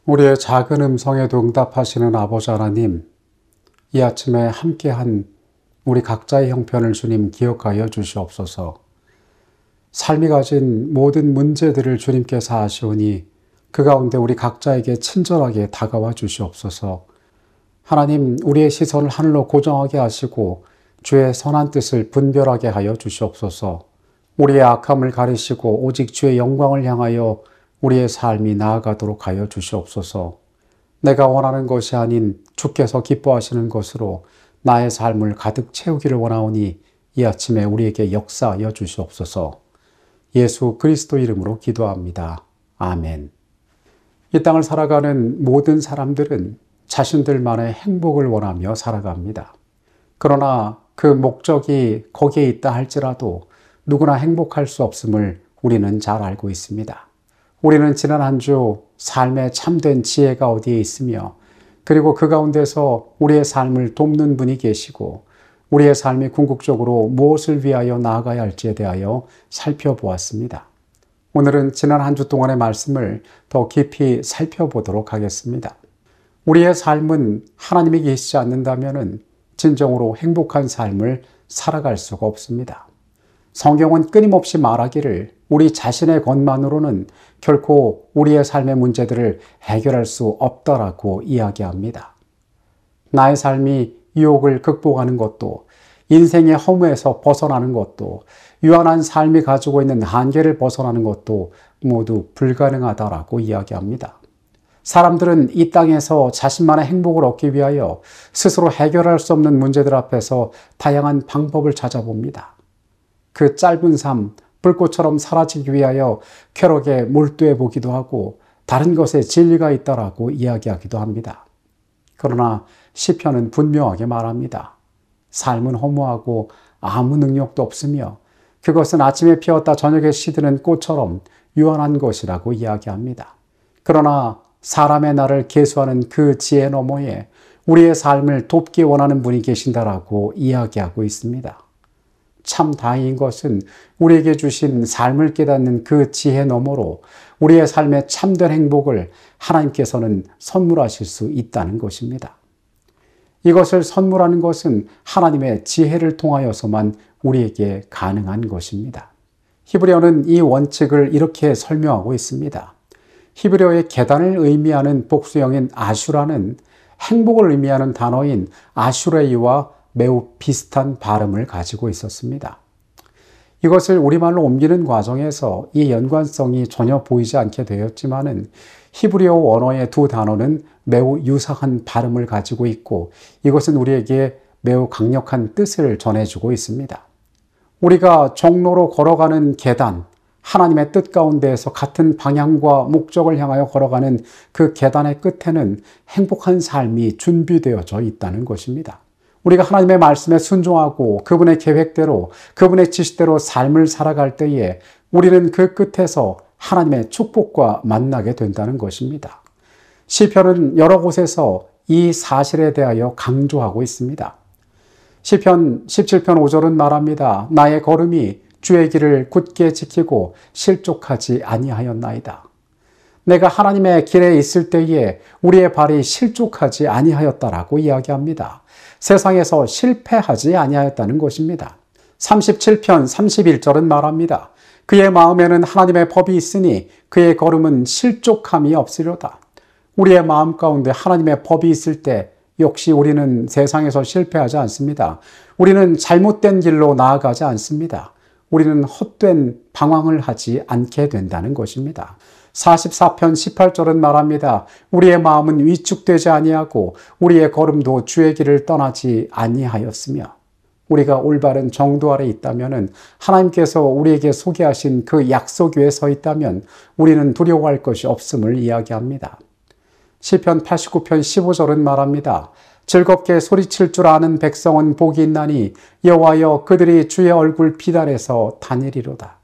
우리의 작은 음성에도 응답하시는 아버지 하나님, 이 아침에 함께한 우리 각자의 형편을 주님 기억하여 주시옵소서. 삶이 가진 모든 문제들을 주님께서 아시오니 그 가운데 우리 각자에게 친절하게 다가와 주시옵소서. 하나님, 우리의 시선을 하늘로 고정하게 하시고 주의 선한 뜻을 분별하게 하여 주시옵소서. 우리의 악함을 가리시고 오직 주의 영광을 향하여 우리의 삶이 나아가도록 하여 주시옵소서. 내가 원하는 것이 아닌 주께서 기뻐하시는 것으로 나의 삶을 가득 채우기를 원하오니 이 아침에 우리에게 역사하여 주시옵소서. 예수 그리스도 이름으로 기도합니다. 아멘. 이 땅을 살아가는 모든 사람들은 자신들만의 행복을 원하며 살아갑니다. 그러나 그 목적이 거기에 있다 할지라도 누구나 행복할 수 없음을 우리는 잘 알고 있습니다. 우리는 지난 한 주 삶의 참된 지혜가 어디에 있으며 그리고 그 가운데서 우리의 삶을 돕는 분이 계시고 우리의 삶이 궁극적으로 무엇을 위하여 나아가야 할지에 대하여 살펴보았습니다. 오늘은 지난 한 주 동안의 말씀을 더 깊이 살펴보도록 하겠습니다. 우리의 삶은 하나님이 계시지 않는다면 진정으로 행복한 삶을 살아갈 수가 없습니다. 성경은 끊임없이 말하기를 우리 자신의 것만으로는 결코 우리의 삶의 문제들을 해결할 수 없다라고 이야기합니다. 나의 삶이 유혹을 극복하는 것도, 인생의 허무에서 벗어나는 것도, 유한한 삶이 가지고 있는 한계를 벗어나는 것도 모두 불가능하다라고 이야기합니다. 사람들은 이 땅에서 자신만의 행복을 얻기 위하여 스스로 해결할 수 없는 문제들 앞에서 다양한 방법을 찾아봅니다. 그 짧은 삶, 불꽃처럼 사라지기 위하여 쾌락에 몰두해 보기도 하고 다른 것에 진리가 있다라고 이야기하기도 합니다. 그러나 시편은 분명하게 말합니다. 삶은 허무하고 아무 능력도 없으며 그것은 아침에 피었다 저녁에 시드는 꽃처럼 유한한 것이라고 이야기합니다. 그러나 사람의 날을 계수하는 그 지혜 너머에 우리의 삶을 돕기 원하는 분이 계신다라고 이야기하고 있습니다. 참 다행인 것은 우리에게 주신 삶을 깨닫는 그 지혜 너머로 우리의 삶의 참된 행복을 하나님께서는 선물하실 수 있다는 것입니다. 이것을 선물하는 것은 하나님의 지혜를 통하여서만 우리에게 가능한 것입니다. 히브리어는 이 원칙을 이렇게 설명하고 있습니다. 히브리어의 계단을 의미하는 복수형인 아슈라는 행복을 의미하는 단어인 아슈레이와 매우 비슷한 발음을 가지고 있었습니다. 이것을 우리말로 옮기는 과정에서 이 연관성이 전혀 보이지 않게 되었지만은 히브리어 원어의 두 단어는 매우 유사한 발음을 가지고 있고 이것은 우리에게 매우 강력한 뜻을 전해주고 있습니다. 우리가 종로로 걸어가는 계단, 하나님의 뜻 가운데에서 같은 방향과 목적을 향하여 걸어가는 그 계단의 끝에는 행복한 삶이 준비되어져 있다는 것입니다. 우리가 하나님의 말씀에 순종하고 그분의 계획대로, 그분의 지시대로 삶을 살아갈 때에 우리는 그 끝에서 하나님의 축복과 만나게 된다는 것입니다. 시편은 여러 곳에서 이 사실에 대하여 강조하고 있습니다. 시편 17편 5절은 말합니다. 나의 걸음이 주의 길을 굳게 지키고 실족하지 아니하였나이다. 내가 하나님의 길에 있을 때에 우리의 발이 실족하지 아니하였다라고 이야기합니다. 세상에서 실패하지 아니하였다는 것입니다. 37편 31절은 말합니다. 그의 마음에는 하나님의 법이 있으니 그의 걸음은 실족함이 없으려다. 우리의 마음 가운데 하나님의 법이 있을 때 역시 우리는 세상에서 실패하지 않습니다. 우리는 잘못된 길로 나아가지 않습니다. 우리는 헛된 방황을 하지 않게 된다는 것입니다. 44편 18절은 말합니다. 우리의 마음은 위축되지 아니하고 우리의 걸음도 주의 길을 떠나지 아니하였으며 우리가 올바른 정도 아래 있다면 하나님께서 우리에게 소개하신 그 약속 위에 서 있다면 우리는 두려워할 것이 없음을 이야기합니다. 시편 89편 15절은 말합니다. 즐겁게 소리칠 줄 아는 백성은 복이 있나니 여호와여 그들이 주의 얼굴 비단에서 다니리로다.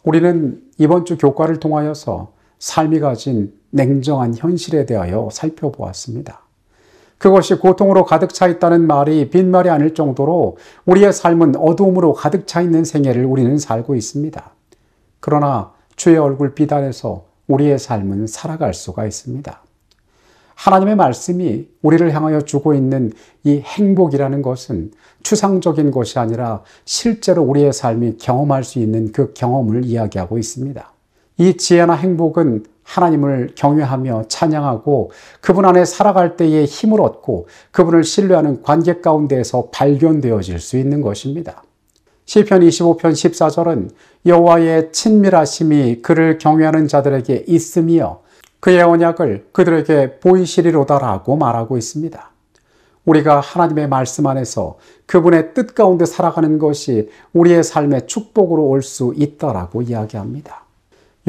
우리는 이번 주 교과를 통하여서 삶이 가진 냉정한 현실에 대하여 살펴보았습니다. 그것이 고통으로 가득 차 있다는 말이 빈말이 아닐 정도로 우리의 삶은 어두움으로 가득 차 있는 생애를 우리는 살고 있습니다. 그러나 주의 얼굴 비단에서 우리의 삶은 살아갈 수가 있습니다. 하나님의 말씀이 우리를 향하여 주고 있는 이 행복이라는 것은 추상적인 것이 아니라 실제로 우리의 삶이 경험할 수 있는 그 경험을 이야기하고 있습니다. 이 지혜나 행복은 하나님을 경외하며 찬양하고 그분 안에 살아갈 때에 힘을 얻고 그분을 신뢰하는 관계 가운데에서 발견되어질 수 있는 것입니다. 시편 25편 14절은 여호와의 친밀하심이 그를 경외하는 자들에게 있으며 그의 언약을 그들에게 보이시리로다라고 말하고 있습니다. 우리가 하나님의 말씀 안에서 그분의 뜻 가운데 살아가는 것이 우리의 삶의 축복으로 올 수 있다라고 이야기합니다.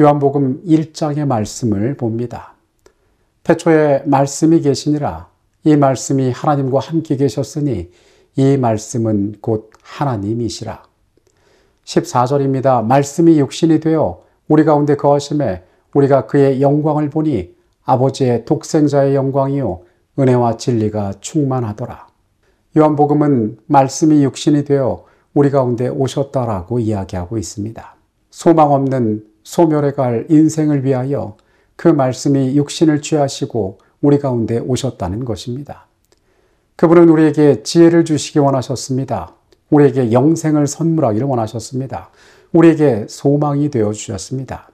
요한복음 1장의 말씀을 봅니다. 태초에 말씀이 계시니라. 이 말씀이 하나님과 함께 계셨으니 이 말씀은 곧 하나님이시라. 14절입니다. 말씀이 육신이 되어 우리 가운데 거하심에 우리가 그의 영광을 보니 아버지의 독생자의 영광이요 은혜와 진리가 충만하더라. 요한복음은 말씀이 육신이 되어 우리 가운데 오셨다라고 이야기하고 있습니다. 소망 없는 소멸해 갈 인생을 위하여 그 말씀이 육신을 취하시고 우리 가운데 오셨다는 것입니다. 그분은 우리에게 지혜를 주시기 원하셨습니다. 우리에게 영생을 선물하기를 원하셨습니다. 우리에게 소망이 되어 주셨습니다.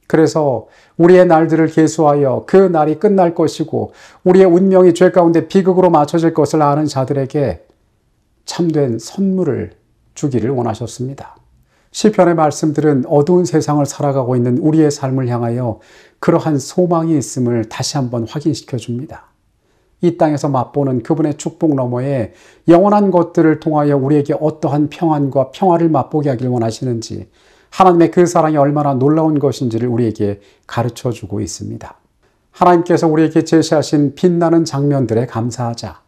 그래서 우리의 날들을 계수하여 그 날이 끝날 것이고 우리의 운명이 죄 가운데 비극으로 맞춰질 것을 아는 자들에게 참된 선물을 주기를 원하셨습니다. 시편의 말씀들은 어두운 세상을 살아가고 있는 우리의 삶을 향하여 그러한 소망이 있음을 다시 한번 확인시켜 줍니다. 이 땅에서 맛보는 그분의 축복 너머에 영원한 것들을 통하여 우리에게 어떠한 평안과 평화를 맛보게 하길 원하시는지 하나님의 그 사랑이 얼마나 놀라운 것인지를 우리에게 가르쳐 주고 있습니다. 하나님께서 우리에게 제시하신 빛나는 장면들에 감사하자.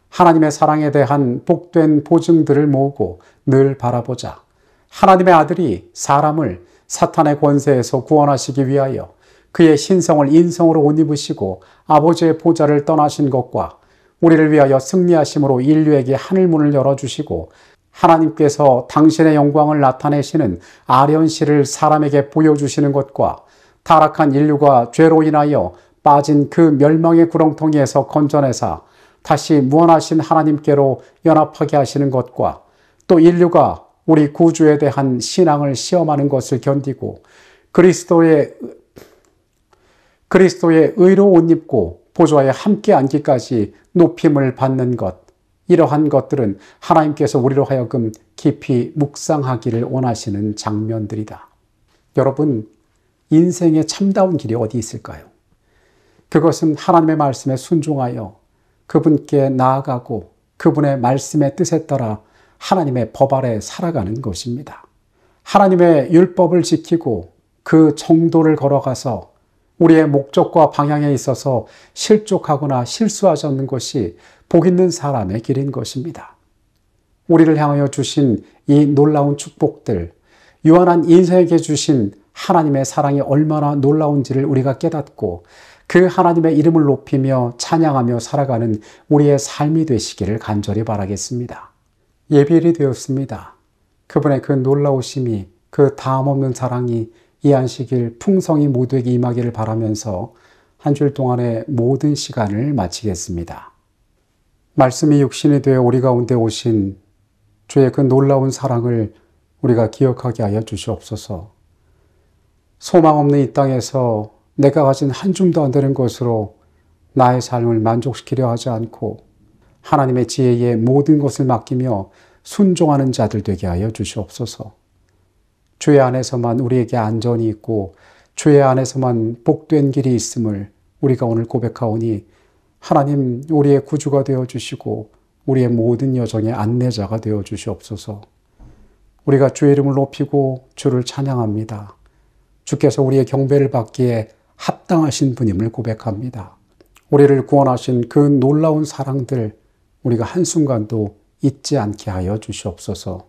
하나님의 사랑에 대한 복된 보증들을 모으고 늘 바라보자. 하나님의 아들이 사람을 사탄의 권세에서 구원하시기 위하여 그의 신성을 인성으로 옷 입으시고 아버지의 보좌를 떠나신 것과 우리를 위하여 승리하심으로 인류에게 하늘문을 열어주시고 하나님께서 당신의 영광을 나타내시는 아련시를 사람에게 보여주시는 것과 타락한 인류가 죄로 인하여 빠진 그 멸망의 구렁텅이에서 건져내사 다시 무한하신 하나님께로 연합하게 하시는 것과 또 인류가 우리 구주에 대한 신앙을 시험하는 것을 견디고 그리스도의 의로 옷 입고 보좌에 함께 앉기까지 높임을 받는 것, 이러한 것들은 하나님께서 우리로 하여금 깊이 묵상하기를 원하시는 장면들이다. 여러분, 인생의 참다운 길이 어디 있을까요? 그것은 하나님의 말씀에 순종하여 그분께 나아가고 그분의 말씀의 뜻에 따라 하나님의 법 아래 살아가는 것입니다. 하나님의 율법을 지키고 그 정도를 걸어가서 우리의 목적과 방향에 있어서 실족하거나 실수하지 않는 것이 복 있는 사람의 길인 것입니다. 우리를 향하여 주신 이 놀라운 축복들, 유한한 인생에게 주신 하나님의 사랑이 얼마나 놀라운지를 우리가 깨닫고 그 하나님의 이름을 높이며 찬양하며 살아가는 우리의 삶이 되시기를 간절히 바라겠습니다. 예비일이 되었습니다. 그분의 그 놀라우심이, 그 다함없는 사랑이 이 안식일 풍성히 모두에게 임하기를 바라면서 한 주일 동안의 모든 시간을 마치겠습니다. 말씀이 육신이 되어 우리 가운데 오신 주의 그 놀라운 사랑을 우리가 기억하게 하여 주시옵소서. 소망 없는 이 땅에서 내가 가진 한 줌도 안 되는 것으로 나의 삶을 만족시키려 하지 않고 하나님의 지혜에 모든 것을 맡기며 순종하는 자들 되게 하여 주시옵소서. 주의 안에서만 우리에게 안전이 있고 주의 안에서만 복된 길이 있음을 우리가 오늘 고백하오니 하나님 우리의 구주가 되어주시고 우리의 모든 여정의 안내자가 되어주시옵소서. 우리가 주의 이름을 높이고 주를 찬양합니다. 주께서 우리의 경배를 받기에 합당하신 분임을 고백합니다. 우리를 구원하신 그 놀라운 사랑들 우리가 한순간도 잊지 않게 하여 주시옵소서.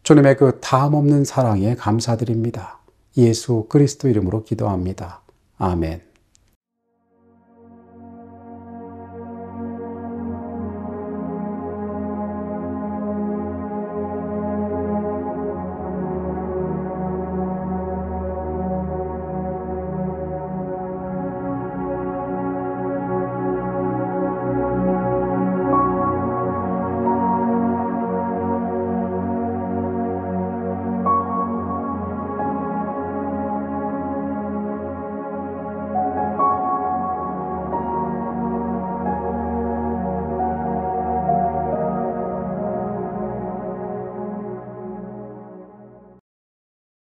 주님의 그 다함없는 사랑에 감사드립니다. 예수 그리스도 이름으로 기도합니다. 아멘.